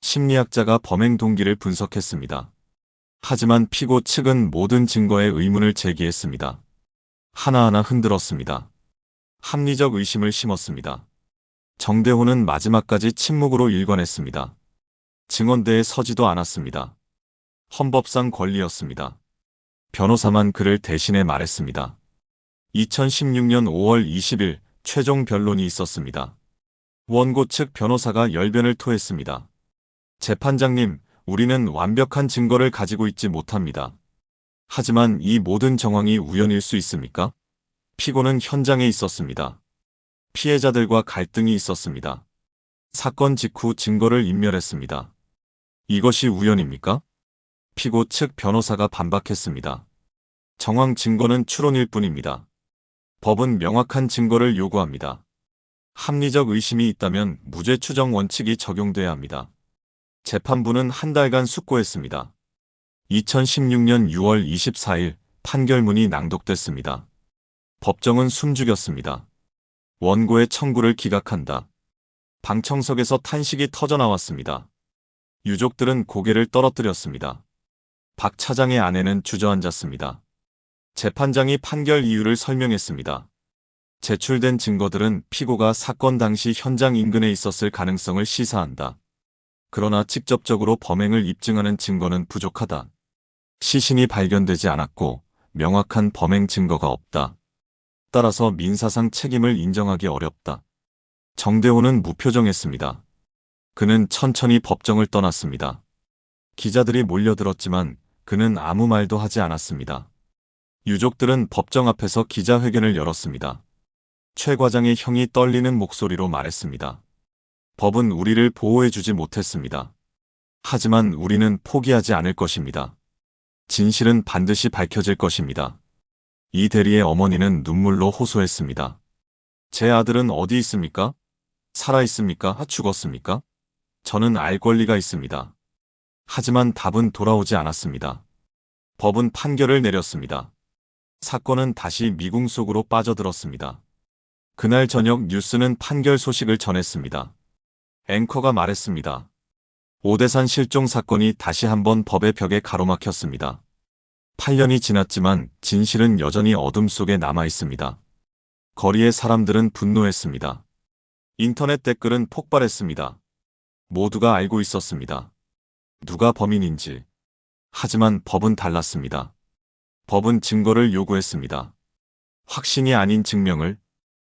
심리학자가 범행 동기를 분석했습니다. 하지만 피고 측은 모든 증거에 의문을 제기했습니다. 하나하나 흔들었습니다. 합리적 의심을 심었습니다. 정대호는 마지막까지 침묵으로 일관했습니다. 증언대에 서지도 않았습니다. 헌법상 권리였습니다. 변호사만 그를 대신해 말했습니다. 2016년 5월 20일 최종 변론이 있었습니다. 원고 측 변호사가 열변을 토했습니다. 재판장님, 우리는 완벽한 증거를 가지고 있지 못합니다. 하지만 이 모든 정황이 우연일 수 있습니까? 피고는 현장에 있었습니다. 피해자들과 갈등이 있었습니다. 사건 직후 증거를 인멸했습니다. 이것이 우연입니까? 피고 측 변호사가 반박했습니다. 정황 증거는 추론일 뿐입니다. 법은 명확한 증거를 요구합니다. 합리적 의심이 있다면 무죄 추정 원칙이 적용돼야 합니다. 재판부는 한 달간 숙고했습니다. 2016년 6월 24일 판결문이 낭독됐습니다. 법정은 숨죽였습니다. 원고의 청구를 기각한다. 방청석에서 탄식이 터져나왔습니다. 유족들은 고개를 떨어뜨렸습니다. 박 차장의 아내는 주저앉았습니다. 재판장이 판결 이유를 설명했습니다. 제출된 증거들은 피고가 사건 당시 현장 인근에 있었을 가능성을 시사한다. 그러나 직접적으로 범행을 입증하는 증거는 부족하다. 시신이 발견되지 않았고 명확한 범행 증거가 없다. 따라서 민사상 책임을 인정하기 어렵다. 정대호는 무표정했습니다. 그는 천천히 법정을 떠났습니다. 기자들이 몰려들었지만 그는 아무 말도 하지 않았습니다. 유족들은 법정 앞에서 기자회견을 열었습니다. 최 과장의 형이 떨리는 목소리로 말했습니다. 법은 우리를 보호해주지 못했습니다. 하지만 우리는 포기하지 않을 것입니다. 진실은 반드시 밝혀질 것입니다. 이 대리의 어머니는 눈물로 호소했습니다. 제 아들은 어디 있습니까? 살아 있습니까? 죽었습니까? 저는 알 권리가 있습니다. 하지만 답은 돌아오지 않았습니다. 법은 판결을 내렸습니다. 사건은 다시 미궁 속으로 빠져들었습니다. 그날 저녁 뉴스는 판결 소식을 전했습니다. 앵커가 말했습니다. 오대산 실종 사건이 다시 한번 법의 벽에 가로막혔습니다. 8년이 지났지만 진실은 여전히 어둠 속에 남아 있습니다. 거리의 사람들은 분노했습니다. 인터넷 댓글은 폭발했습니다. 모두가 알고 있었습니다. 누가 범인인지. 하지만 법은 달랐습니다. 법은 증거를 요구했습니다. 확신이 아닌 증명을.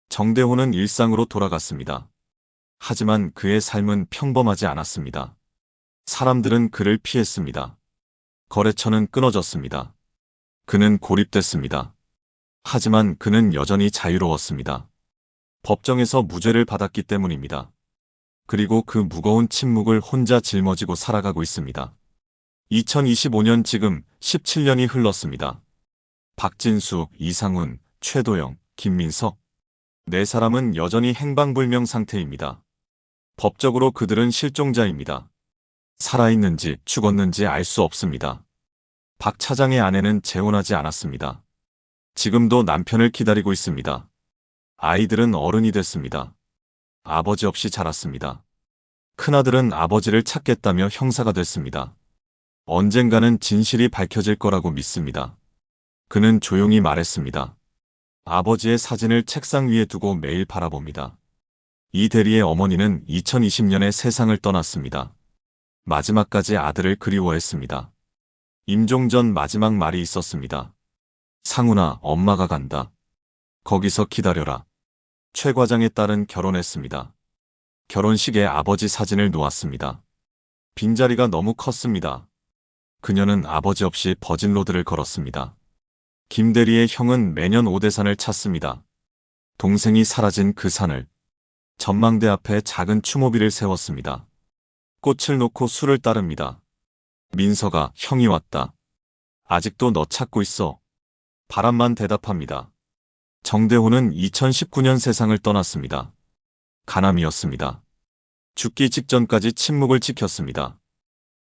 정대호는 일상으로 돌아갔습니다. 하지만 그의 삶은 평범하지 않았습니다. 사람들은 그를 피했습니다. 거래처는 끊어졌습니다. 그는 고립됐습니다. 하지만 그는 여전히 자유로웠습니다. 법정에서 무죄를 받았기 때문입니다. 그리고 그 무거운 침묵을 혼자 짊어지고 살아가고 있습니다. 2025년 지금 17년이 흘렀습니다. 박진수, 이상훈, 최도영, 김민석. 네 사람은 여전히 행방불명 상태입니다. 법적으로 그들은 실종자입니다. 살아있는지 죽었는지 알 수 없습니다. 박 차장의 아내는 재혼하지 않았습니다. 지금도 남편을 기다리고 있습니다. 아이들은 어른이 됐습니다. 아버지 없이 자랐습니다. 큰아들은 아버지를 찾겠다며 형사가 됐습니다. 언젠가는 진실이 밝혀질 거라고 믿습니다. 그는 조용히 말했습니다. 아버지의 사진을 책상 위에 두고 매일 바라봅니다. 이 대리의 어머니는 2020년에 세상을 떠났습니다. 마지막까지 아들을 그리워했습니다. 임종 전 마지막 말이 있었습니다. 상훈아, 엄마가 간다. 거기서 기다려라. 최 과장의 딸은 결혼했습니다. 결혼식에 아버지 사진을 놓았습니다. 빈자리가 너무 컸습니다. 그녀는 아버지 없이 버진로드를 걸었습니다. 김 대리의 형은 매년 오대산을 찾습니다. 동생이 사라진 그 산을. 전망대 앞에 작은 추모비를 세웠습니다. 꽃을 놓고 술을 따릅니다. 민서가 형이 왔다. 아직도 너 찾고 있어. 바람만 대답합니다. 정대호는 2019년 세상을 떠났습니다. 가남이었습니다. 죽기 직전까지 침묵을 지켰습니다.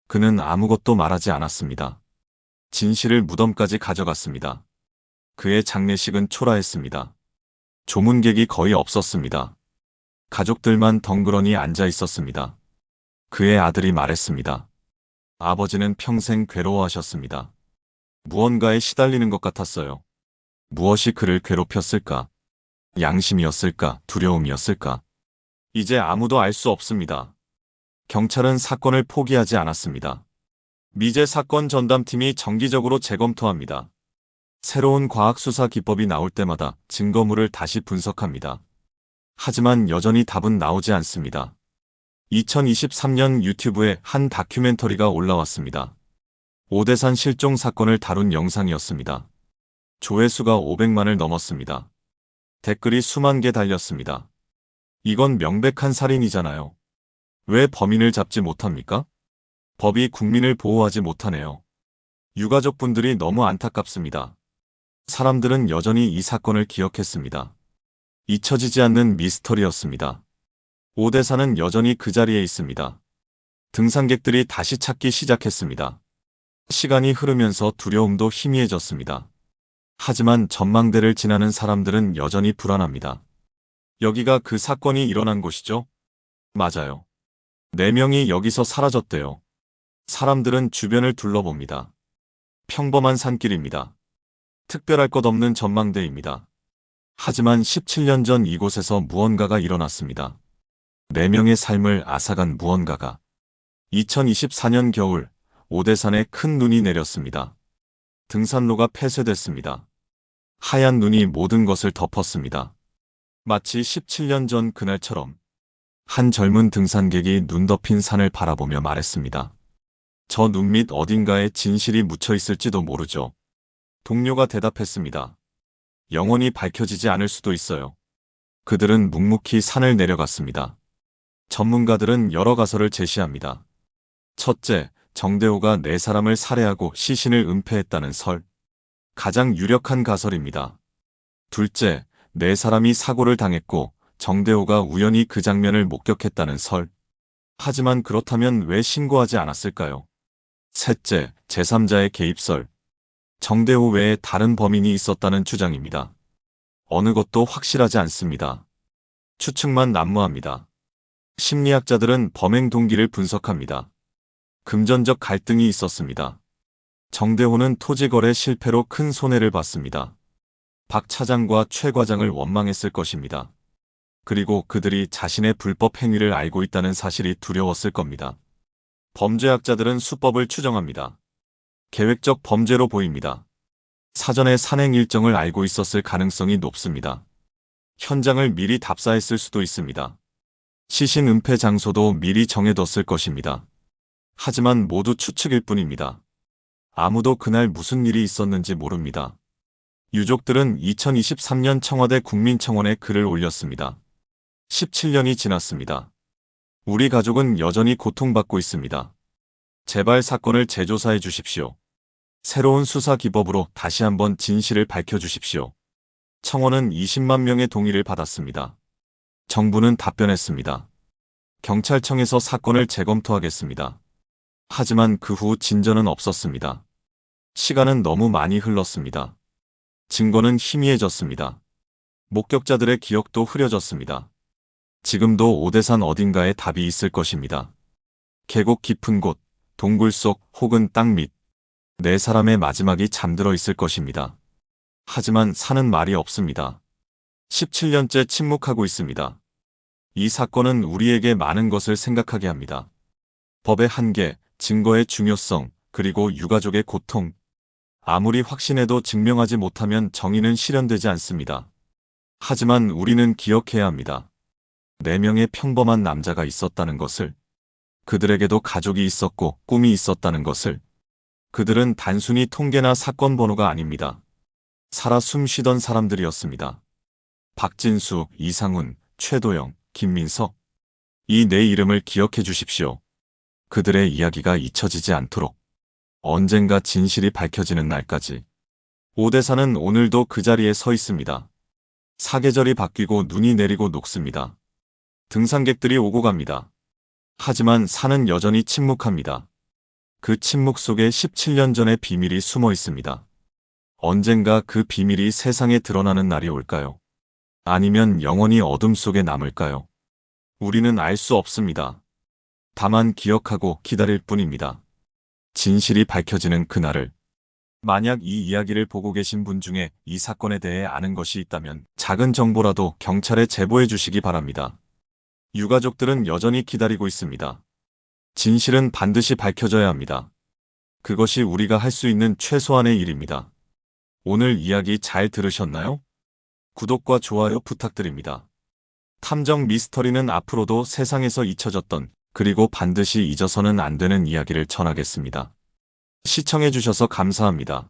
그는 아무것도 말하지 않았습니다. 진실을 무덤까지 가져갔습니다. 그의 장례식은 초라했습니다. 조문객이 거의 없었습니다. 가족들만 덩그러니 앉아 있었습니다. 그의 아들이 말했습니다. 아버지는 평생 괴로워하셨습니다. 무언가에 시달리는 것 같았어요. 무엇이 그를 괴롭혔을까? 양심이었을까? 두려움이었을까? 이제 아무도 알 수 없습니다. 경찰은 사건을 포기하지 않았습니다. 미제 사건 전담팀이 정기적으로 재검토합니다. 새로운 과학수사 기법이 나올 때마다 증거물을 다시 분석합니다. 하지만 여전히 답은 나오지 않습니다. 2023년 유튜브에 한 다큐멘터리가 올라왔습니다. 오대산 실종 사건을 다룬 영상이었습니다. 조회수가 500만을 넘었습니다. 댓글이 수만 개 달렸습니다. 이건 명백한 살인이잖아요. 왜 범인을 잡지 못합니까? 법이 국민을 보호하지 못하네요. 유가족분들이 너무 안타깝습니다. 사람들은 여전히 이 사건을 기억했습니다. 잊혀지지 않는 미스터리였습니다. 오대산은 여전히 그 자리에 있습니다. 등산객들이 다시 찾기 시작했습니다. 시간이 흐르면서 두려움도 희미해졌습니다. 하지만 전망대를 지나는 사람들은 여전히 불안합니다. 여기가 그 사건이 일어난 곳이죠? 맞아요. 4명이 여기서 사라졌대요. 사람들은 주변을 둘러봅니다. 평범한 산길입니다. 특별할 것 없는 전망대입니다. 하지만 17년 전 이곳에서 무언가가 일어났습니다. 4명의 삶을 앗아간 무언가가. 2024년 겨울, 오대산에 큰 눈이 내렸습니다. 등산로가 폐쇄됐습니다. 하얀 눈이 모든 것을 덮었습니다. 마치 17년 전 그날처럼. 한 젊은 등산객이 눈 덮인 산을 바라보며 말했습니다. 저 눈 밑 어딘가에 진실이 묻혀 있을지도 모르죠. 동료가 대답했습니다. 영원히 밝혀지지 않을 수도 있어요. 그들은 묵묵히 산을 내려갔습니다. 전문가들은 여러 가설을 제시합니다. 첫째, 정대호가 네 사람을 살해하고 시신을 은폐했다는 설. 가장 유력한 가설입니다. 둘째, 네 사람이 사고를 당했고 정대호가 우연히 그 장면을 목격했다는 설. 하지만 그렇다면 왜 신고하지 않았을까요? 셋째, 제3자의 개입설. 정대호 외에 다른 범인이 있었다는 주장입니다. 어느 것도 확실하지 않습니다. 추측만 난무합니다. 심리학자들은 범행 동기를 분석합니다. 금전적 갈등이 있었습니다. 정대호는 토지거래 실패로 큰 손해를 봤습니다. 박 차장과 최 과장을 원망했을 것입니다. 그리고 그들이 자신의 불법 행위를 알고 있다는 사실이 두려웠을 겁니다. 범죄학자들은 수법을 추정합니다. 계획적 범죄로 보입니다. 사전에 산행 일정을 알고 있었을 가능성이 높습니다. 현장을 미리 답사했을 수도 있습니다. 시신 은폐 장소도 미리 정해뒀을 것입니다. 하지만 모두 추측일 뿐입니다. 아무도 그날 무슨 일이 있었는지 모릅니다. 유족들은 2023년 청와대 국민청원에 글을 올렸습니다. 17년이 지났습니다. 우리 가족은 여전히 고통받고 있습니다. 제발 사건을 재조사해 주십시오. 새로운 수사 기법으로 다시 한번 진실을 밝혀주십시오. 청원은 20만 명의 동의를 받았습니다. 정부는 답변했습니다. 경찰청에서 사건을 재검토하겠습니다. 하지만 그 후 진전은 없었습니다. 시간은 너무 많이 흘렀습니다. 증거는 희미해졌습니다. 목격자들의 기억도 흐려졌습니다. 지금도 오대산 어딘가에 답이 있을 것입니다. 계곡 깊은 곳, 동굴 속 혹은 땅 밑, 네 사람의 마지막이 잠들어 있을 것입니다. 하지만 산은 말이 없습니다. 17년째 침묵하고 있습니다. 이 사건은 우리에게 많은 것을 생각하게 합니다. 법의 한계, 증거의 중요성, 그리고 유가족의 고통. 아무리 확신해도 증명하지 못하면 정의는 실현되지 않습니다. 하지만 우리는 기억해야 합니다. 4명의 평범한 남자가 있었다는 것을, 그들에게도 가족이 있었고 꿈이 있었다는 것을. 그들은 단순히 통계나 사건 번호가 아닙니다. 살아 숨쉬던 사람들이었습니다. 박진수, 이상훈, 최도영, 김민석. 이 네 이름을 기억해 주십시오. 그들의 이야기가 잊혀지지 않도록. 언젠가 진실이 밝혀지는 날까지. 오대산은 오늘도 그 자리에 서 있습니다. 사계절이 바뀌고 눈이 내리고 녹습니다. 등산객들이 오고 갑니다. 하지만 산은 여전히 침묵합니다. 그 침묵 속에 17년 전의 비밀이 숨어 있습니다. 언젠가 그 비밀이 세상에 드러나는 날이 올까요? 아니면 영원히 어둠 속에 남을까요? 우리는 알 수 없습니다. 다만 기억하고 기다릴 뿐입니다. 진실이 밝혀지는 그날을. 만약 이 이야기를 보고 계신 분 중에 이 사건에 대해 아는 것이 있다면 작은 정보라도 경찰에 제보해 주시기 바랍니다. 유가족들은 여전히 기다리고 있습니다. 진실은 반드시 밝혀져야 합니다. 그것이 우리가 할 수 있는 최소한의 일입니다. 오늘 이야기 잘 들으셨나요? 구독과 좋아요 부탁드립니다. 탐정 미스터리는 앞으로도 세상에서 잊혀졌던 그리고 반드시 잊어서는 안 되는 이야기를 전하겠습니다. 시청해주셔서 감사합니다.